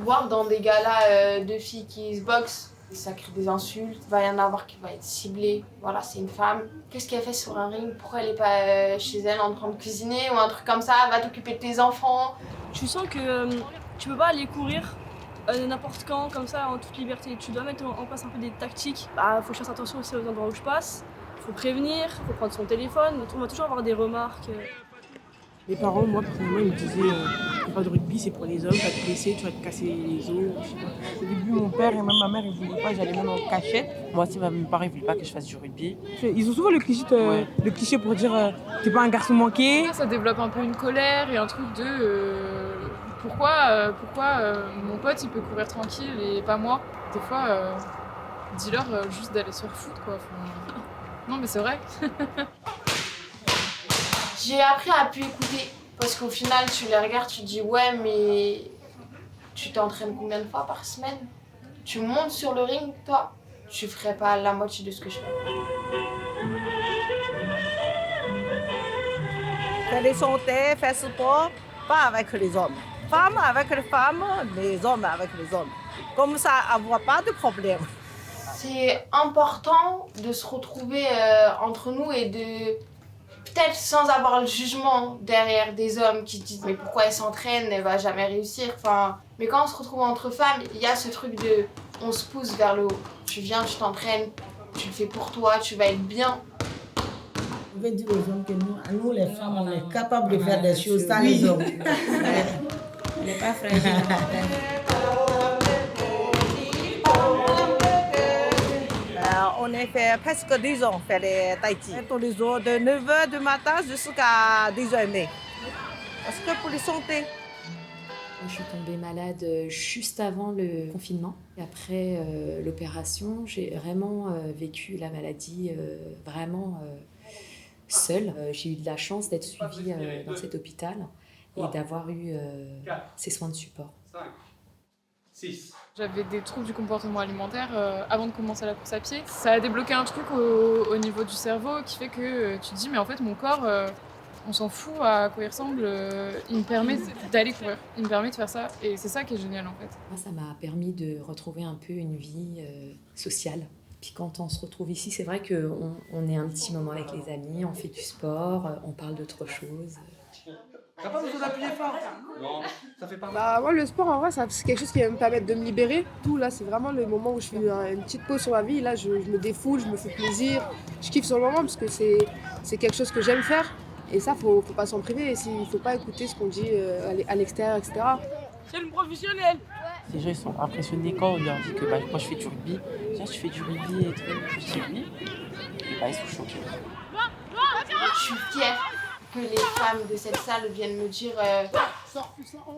voir dans des galas de filles qui se boxent, ça crée des insultes, il va y en avoir qui va être ciblé. Voilà, c'est une femme. Qu'est-ce qu'elle fait sur un ring? Pourquoi elle n'est pas chez elle en train de cuisiner ou un truc comme ça? Va t'occuper de tes enfants. Tu sens que tu peux pas aller courir n'importe quand, comme ça, en toute liberté. Tu dois mettre en place un peu des tactiques. Faut que je fasse attention aussi aux endroits où je passe. Faut prévenir, faut prendre son téléphone. On va toujours avoir des remarques. Mes parents, moi, personnellement, ils me disaient pas de rugby, c'est pour les hommes, tu vas te blesser, tu vas te casser les os. Je sais pas. Au début, mon père et même ma mère, ils voulaient pas, j'allais même en cachette. Moi aussi, mes parents, ils voulaient pas que je fasse du rugby. Ils ont souvent le cliché pour dire t'es pas un garçon manqué. Ça développe un peu une colère et un truc de pourquoi mon pote il peut courir tranquille et pas moi. Des fois, dis-leur juste d'aller se faire foutre quoi. Enfin, non mais c'est vrai. J'ai appris à plus écouter parce qu'au final tu les regardes, tu te dis ouais mais tu t'entraînes combien de fois par semaine? Tu montes sur le ring, toi, tu ferais pas la moitié de ce que je fais. Faire les santé, faire sport, pas avec les hommes. Femmes avec les femmes, les hommes avec les hommes. Comme ça, avoir pas de problème. C'est important de se retrouver entre nous et de peut-être sans avoir le jugement derrière des hommes qui disent mais pourquoi elle s'entraîne, elle va jamais réussir. Enfin, mais quand on se retrouve entre femmes, il y a ce truc de on se pousse vers le haut. Tu viens, tu t'entraînes, tu le fais pour toi, tu vas être bien. On veut dire aux hommes que nous les femmes, on est capables de faire des choses sans les hommes. On n'est pas fragile. On a fait presque 10 ans faire les tai chi. Tous les jours, de 9h du matin jusqu'à 10h30. Parce que pour les santé. Je suis tombée malade juste avant le confinement. Et après l'opération, j'ai vraiment vécu la maladie vraiment seule. J'ai eu de la chance d'être suivie dans cet hôpital et d'avoir eu ces soins de support. 6. J'avais des troubles du comportement alimentaire avant de commencer la course à pied. Ça a débloqué un truc au niveau du cerveau qui fait que tu te dis mais en fait mon corps, on s'en fout à quoi il ressemble, il me permet d'aller courir, il me permet de faire ça et c'est ça qui est génial en fait. Moi, ça m'a permis de retrouver un peu une vie sociale. Puis quand on se retrouve ici, c'est vrai qu'on est un petit moment avec les amis, on fait du sport, on parle d'autre chose. T'as pas besoin d'appuyer fort. Non, ça fait pas mal. Bah, moi, le sport, en vrai, c'est quelque chose qui va me permettre de me libérer. Tout, là, c'est vraiment le moment où je fais une petite pause sur ma vie. Là, je me défoule, je me fais plaisir. Je kiffe sur le moment parce que c'est quelque chose que j'aime faire. Et ça, faut pas s'en priver. Il faut pas écouter ce qu'on dit à l'extérieur, etc. C'est une professionnelle. Les gens ils sont impressionnés quand on leur dit que moi je fais du rugby. Tiens, tu fais du rugby et tout. Je dis oui. Et ils sont choqués. Je suis fière que les femmes de cette salle viennent me dire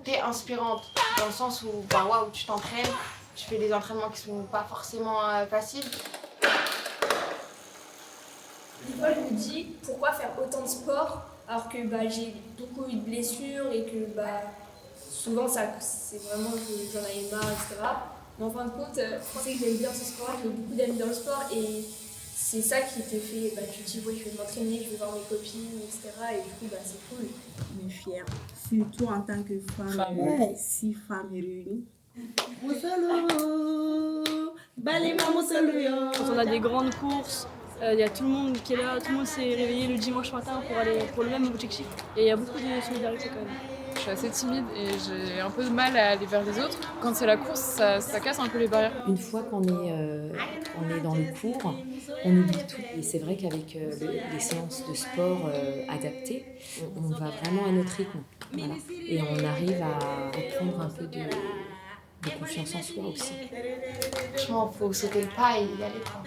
t'es inspirante dans le sens où waouh, tu t'entraînes, tu fais des entraînements qui sont pas forcément faciles. Des fois, je me dis pourquoi faire autant de sport alors que j'ai beaucoup eu de blessures et que souvent c'est vraiment que j'en ai marre, etc. Mais en fin de compte, je sais que j'aime bien ce sport, j'ai beaucoup d'amis dans le sport et c'est ça qui te fait, tu te dis ouais, je vais m'entraîner, je vais voir mes copines, etc. Et du coup, c'est cool. On est fiers, surtout en tant que femme, Ouais. 6 femmes réunies. Quand on a des grandes courses, il y a tout le monde qui est là, tout le monde s'est réveillé le dimanche matin pour aller pour le même objectif. Et il y a beaucoup de solidarité quand même. Je suis assez timide et j'ai un peu de mal à aller vers les autres. Quand c'est la course, ça casse un peu les barrières. Une fois qu'on est dans le cours, on oublie tout. Et c'est vrai qu'avec les séances de sport adaptées, on va vraiment à notre rythme. Voilà. Et on arrive à reprendre un peu de confiance en soi aussi. Franchement, faut sauter le pas et y aller quoi.